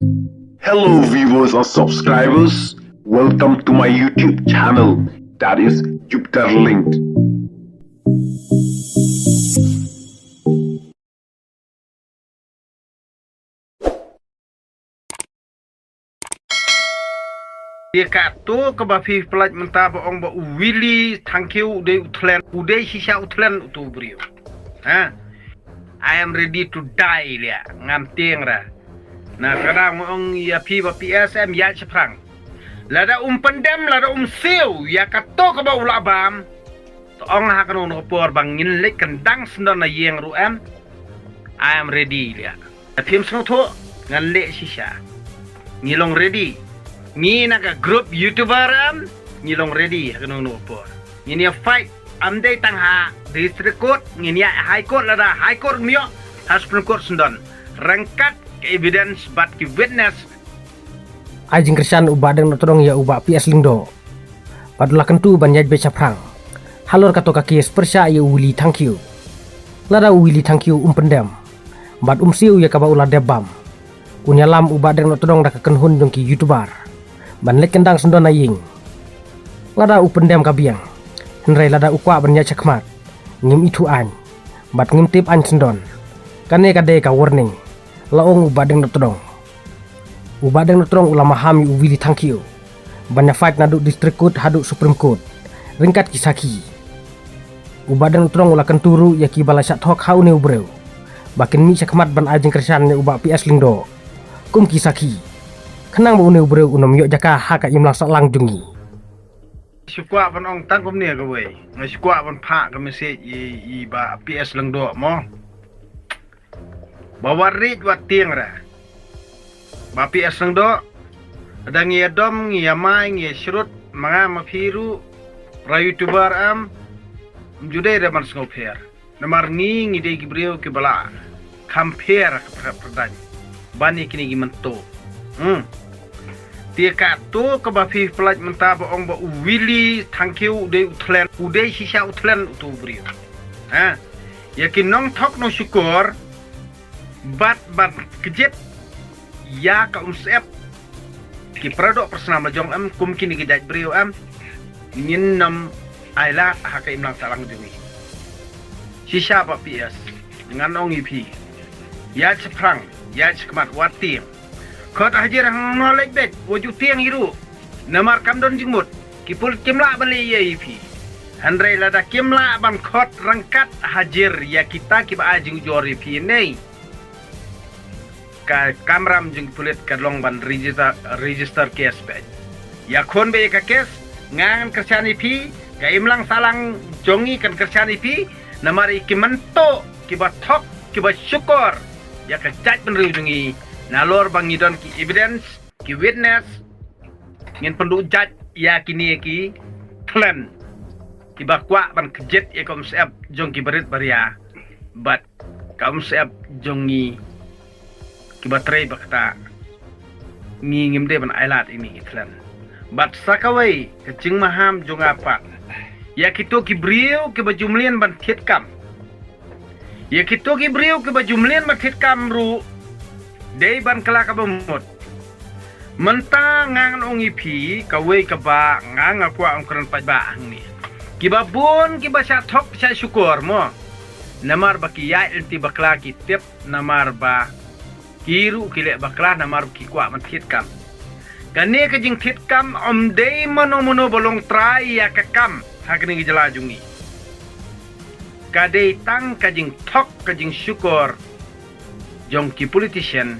Hello, viewers or subscribers. Welcome to my YouTube channel, that is Jupiter Linked. Dia kata ke bafi pelaj mentah baong ba Willy thank you de utlen ude sisa utlen utu brio. Ha? I am ready to die lia ngam tieng ra. Nah kadang ong ya pi ba PSM ya ceprang. Lada pendem lada siu ya kata ke ba ulabam. To ong ha kan no por bangin lek kendang sendon na yeng ruam. I am ready lia. Phim sno tho ngan lek sisa. Ngilong ready. Ni naga grup YouTuber ngilong ready kanu no por. Ni fight amdai tangha district court ni high court lada high court mio Supreme Court sendon. Rangkat ke evidence but ke witness Ajing kersan ubah deng notorong ya ubah PS lingdo. Padula kentu banjaj beca prang. Halor kato kaki persya ya Willy thank you. Lada Willy thank you pendem. Bad siu ya kaba ulah debam. Unyalam ubah deng notorong dak kenhun jongki YouTuber. Ban lek kendang sendon aying. Lada pendem kabiang. Henrai lada ukwa banya cakmat. Ngim itu an. Bat ngim tip an sendon. Kane kade ka warning. Laong ubah deng notorong. Ubah deng notorong ulama hami Willy thank you. Banyak fight naduk district court haduk Supreme Court. Ringkat kisaki. Ubah deng notorong ulah kenturu ya ki balasak thok hau ne ubreu. Bakin mi cakmat ban ajing kersan ne ubah PS lingdo. Kum kisaki. Kenang bu ne ubreu unom yok jaka haka imlang sak lang jungi. Sukwa pan ong tangkum ni ka we. Ngai sukwa pan phak ka message i ba PS lengdo mo. Bawa rit wat tieng ra. Ba PS lengdo ada ngi dom ngi amai ngi shrut manga mafiru ra YouTuber jude ra man skoper. Namar ni ngi de gibreu ke bala. Compare ka pradany. Bani kini gi mento. Dia kata ke bafi pelaj mentah baong ba Willy thank you de utlen ude sisa utlen utu brio. Ha? Yakin nong thok no syukur bat kejet ya ka sep ki produk personal majong kum kini ke jaj brio ngin nam aila haka imlang salang jumi. Sisa ba PS dengan ong IP. Ya ceprang, ya cekmat wati. Kau tak hajar hang nolak bet, wujud tiang hiru. Namar kamdon jengmut, kipul kimla beli ya ipi. Handrai lada kimla ban kot rangkat hajar ya kita kiba ajing jori pi nei. Ka kamram jeng pulit kadlong ban register case bet. Ya kon be ka case ngangan kerjaan ipi, ka imlang salang jongi kan kerjaan ipi. Namar ikimento kiba tok kiba syukur ya ka jaj penrujungi. Nalor bangidon ki evidence, ki witness, ngin pendu judge ya kini ki klan, ki bakwa ban kejet ya kom sep jong ki berit baria, but kom sep jongi ki batrai bakta, ngim de ban ailat ini klan, but sakawai kecing maham jong apa, ya kito ki brio ki bajumlian ban thitkam, ya kito ki brio ki bajumlian ban thitkam ru. Day ban kelaka bemut. Mentang ngang ong ipi kawe kaba ngang aku ang keren pajba ni. Kiba bun kiba sa thok sa syukur mo. Namar ba kiya ilti bakla ki tip namar ba kiru kile bakla namar ki kwa mathit kam. Kane ka jing thit kam day mono bolong try ya ka kam hagni gijala jungi. Kade tang ka jing thok ka jing syukur. Jong ki politician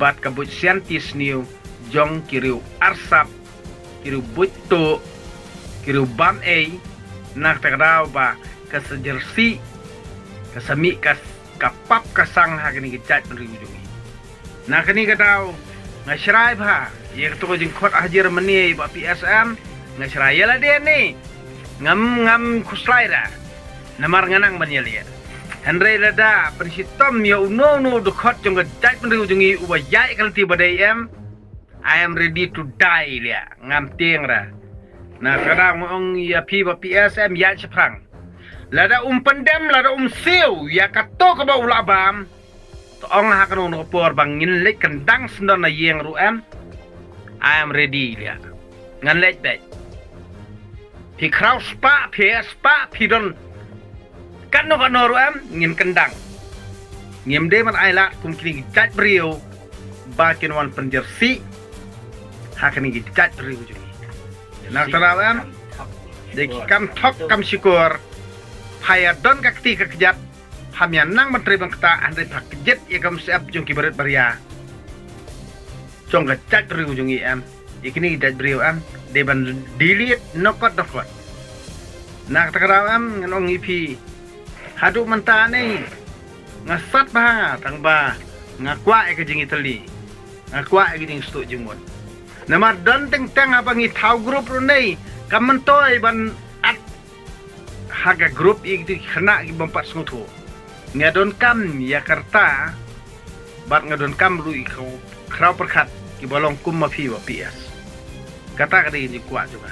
bat kabut scientist niu jong kiriu arsap kiriu buto kiriu bam nak tagraw ba kasajersi kasami kapap kasang hagni gijat nriujungi nak ni kadaw ngasray ba ye to jing khot hajir meni ba PSM ngasray la de ni ngam kuslaira namar nganang manyelia Henry lada persitom ya uno dekot jong gejat penriu jungi ubajai kalti badai I am ready to die lia ngam tieng ra. Nah kadang ong ya pi ba PSM ya ceprang. Lada pendem lada siu ya kato ke ba ulabam. Ong ha kan no por bang ngin lek kendang sendon na yeng ru am. I am ready ya. Ngan lek bet. Pi kraus pa, pi don kan no ru am ngin kendang. Ngim de man ai lat kum kini chat brio bakin wan penjersi. Ha kan ngi chat brio ju. Nak tarawam. Dek kam tok kam syukur. Paya don kakti kekejat. Hamian nang menteri bangkta andai pakejet ya kam siap jong kibaret baria. Jong gacak riu jong am. Ikini dat beriu am. Deban delete nokot. Nak tarawam nganong ipi. Haduk mentane. Ngasat bah tang ba. Ngakwa ke jing itali. Ngakwa ke jing stuk jengmon. Nama don teng apa ngi tau grup runei. Kam mentoi ban at haga grup iki kena ki bompat sengutu. Ngadon kam Yakarta bat ngadon kam lu ikau krau perkat ki bolong kum mafi wa PS. Kata kadi ni kuat juga.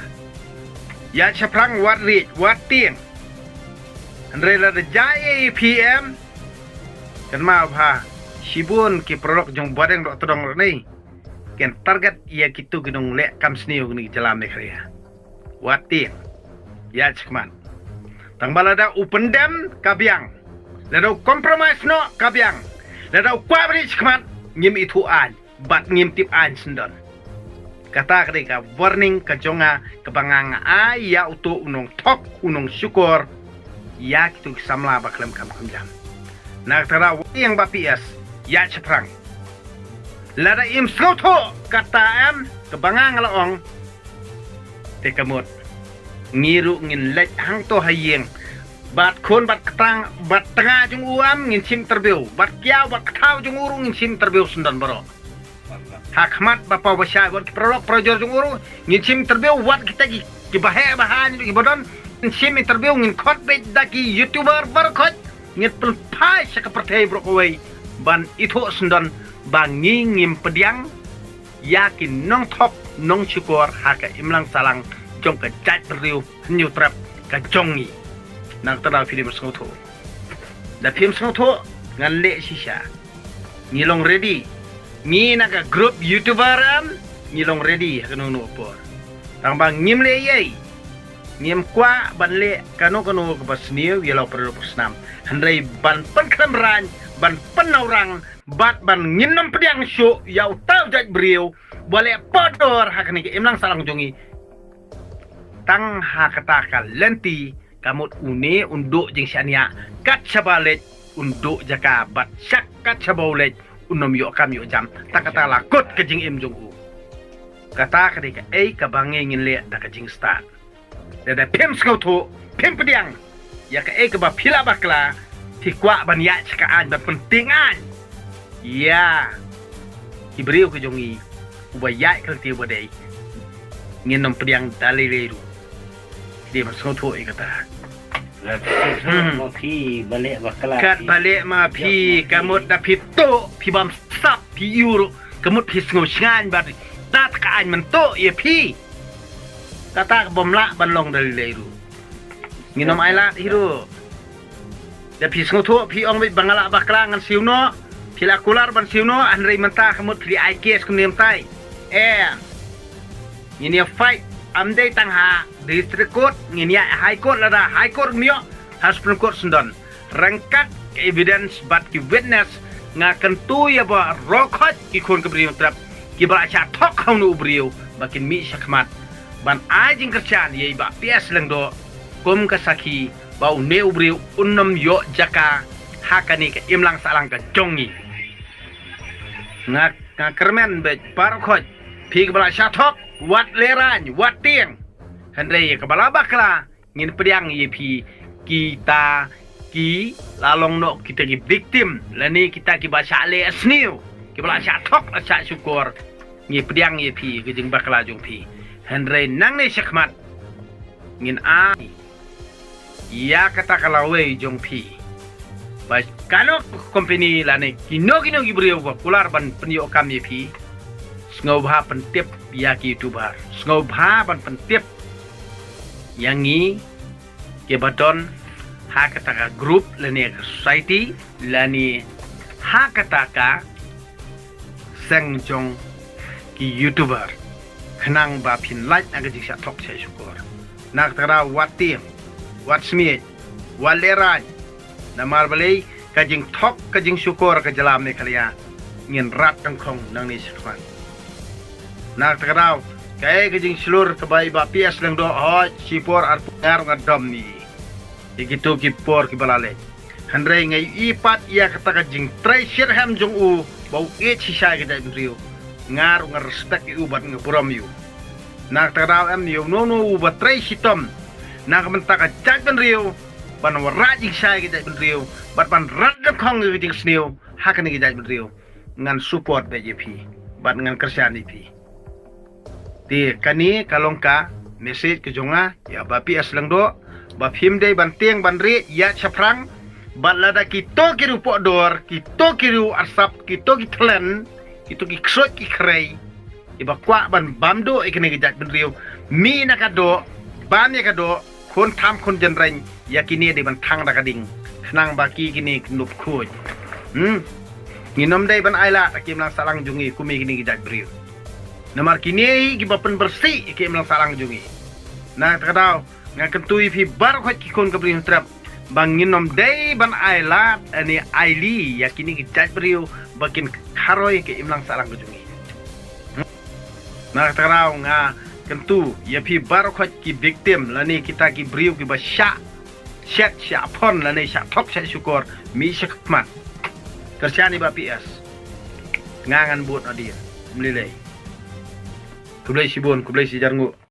Ya chaprang wat ri wat tieng. Andre la de jai PM. Kan ma ha sibun ki prolog jong badeng dok todong ni. Ken target ia kitu ginung lek kam sniu ni jalan mek ria. Wat tieng. Ya cekman. Tang balada open dam kabiang. Ladau compromise no kabiang. Ladau kuabri cekman ngim itu an, bat ngim tip an sendon. Kata ketika warning kejonga kebangang ya utu unong tok unong syukur ya kitu samla baklem kam jam. Nak tara yang bapias ya ceprang. Lada im sloto kata am kebangang laong tekamut ngiru ngin lek hang to hayeng. Bat kon bat ketang bat tengah jung uam ngin sim terbiu bat kiau bat ketau jung urung ngin sim terbiu sundan baro hakmat bapa basya bat prolog projor jung urung ngin sim terbiu wat kita ki bahe bahan ki bodon ngin sim terbiu ngin khot be daki youtuber bar khot ngin pelpai sak pertai bro koi ban itu sundan bangi ngim pediang yakin nong top nong syukur haka imlang salang jong ka jat riu nyu trap ka jongi nak tara film sengoto. Da film sengoto ngan le shisha. Ngilong ready. Ni naka group YouTuber ngilong ready kanu no por. Tang bang ngim le yei. Ngim kwa ban le kanu ke basniu yelo perlu persnam. Handai ban penkram ran ban penaurang bat ban nginam pediang syu yau tau jat beriu boleh podor hakni ke imlang salang jongi. Tang ha katakan lenti kamut une unduk jing syania kat sabalet unduk jaka bat syak kat sabalet unom yo kam yo jam tak kata lakut ke jing im jong u kata ketika ka bange ngin le da ke jing start da pem skautu pem pediang ya ke ke ba pila bakla ti kwa ban ya cakaan ban pentingan ya ibriu ke jongi ubaya ke ti bodai ngin nom pediang daliliru dia masuk tu kata. Mafi balik bakla. Kat balik mafi kamut dah pitu pi bam sap pi euro kamut pi ngusngan bad tat kaan mentu ye pi. Kata bom la ban long dari leru. Nginom ailat hiru. Dah pi ngotu pi ong bangala bakla ngan siuno pi lakular ban siuno anrei mentah kamut pi IKS kunem tai. Ini fight amdei tangha district court nginia high court lada high court mio has supreme court sendon rangkat evidence bat ki witness ngakan tu ya ba rokot ki kon ke beriu trap ki ba cha tok kau nu beriu bakin mi syakmat ban ajing kerjaan ye ba pias lengdo kum kasaki bau ne beriu unnom yo jaka hakani ke imlang salang ke jongi kermen be parokot pi ke ba cha tok wat leran wat tieng handai ke bala bakla ngin pediang yepi kita ki lalong no kita ki victim lani kita ki baca le asniu ki bala cha tok cha syukur ngi pediang yepi ke jing bakla jong pi handai nang ne syakmat ngin a ya kata kalawe jong pi bas kano company lani kino ki brio ko kular ban penyo kam yepi ngobha pentip ya ki youtuber ngobha ban pentip yang ni ke baton ha kata grup lani society lani hakataka sengjong ki YouTuber kenang ba pin like aga jing sya tok sai syukur nak tara watim wat smith waleran namar balai kajing tok kajing syukur ka jalam ni kalian ngin rat tang khong nang ni syukran nak tara kai kajing slur kebai ba PS lang do ho sipor ar puar ngadom ni igitu ki por ki balale handrai ngai ipat ia kata kajing trai shirham jong u bau e chisai ka dai riu ngar respect u bat ngapuram yu nak tara am yu no u bat trai sitom nak mentaka jagban riu ban warajing sai ka dai riu bat ban rat khong ngi jing sniu hakan ngi dai riu ngan support BJP bat ngan kerjaan IP di kani kalongka message ke jonga ya bapi aslang do bapim dei banteng banri ya chaprang balada kito kiru podor kito kiru asap kito kitlen kito ki ksot ki krei iba kwa ban bamdo ikene gejat benriu mi nakado bam ya kado kon tham kon jenreng yakini de ban thang da kading nang baki kini nup khoj nginom dei ban aila akim lang salang jungi kumi kini gejat beriu namar kini gibapen bersih ke melang salang jungi na takadaw nga kentui fi bar khot ki kon kabri trap bangin nom dei ban ailat ani aili yakini gijat beriu bakin karoi ke imlang salang jungi na takadaw nga kentu ya fi bar khot ki victim lani kita ki beriu ki basya syat syapon lani syak tok syak syukur mi syakmat kerjani ba PS ngangan buat adir melilai kublai si bon kublai si jarngu